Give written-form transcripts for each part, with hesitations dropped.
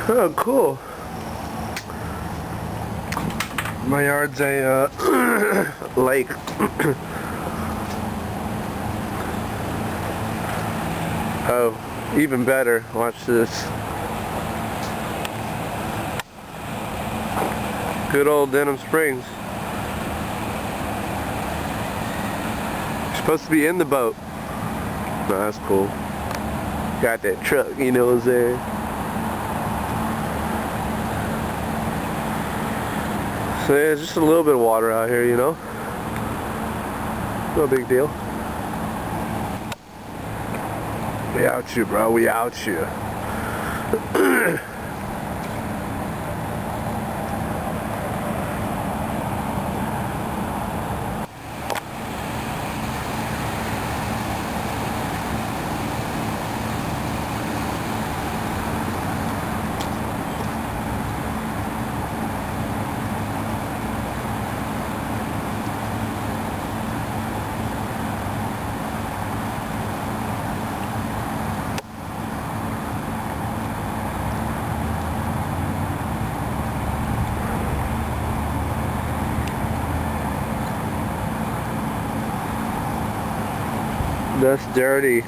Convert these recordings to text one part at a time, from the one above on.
Oh, cool. My yard's a lake. Oh, even better. Watch this. Good old Denham Springs. You're supposed to be in the boat. No, that's cool. Got that truck, you know, was there. So yeah, it's just a little bit of water out here, you know. No big deal. We out here, bro. We out here. That's dirty.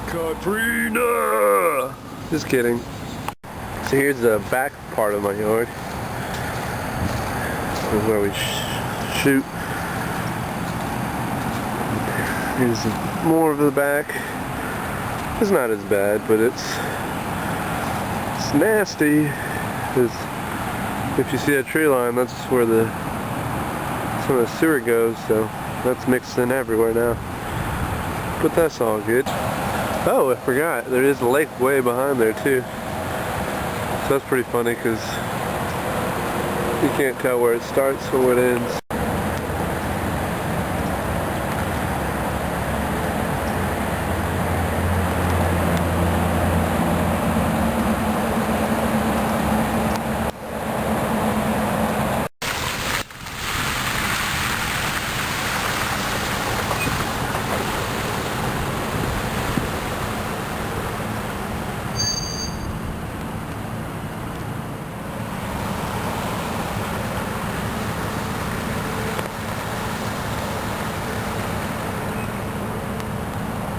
Katrina! Just kidding. So here's the back part of my yard. This is where we shoot. Here's more of the back. It's not as bad, but it's nasty. Because if you see a tree line, that's where some of the sewer goes, so that's mixed in everywhere now. But that's all good. Oh, I forgot, there is a lake way behind there too. So that's pretty funny because you can't tell where it starts or where it ends.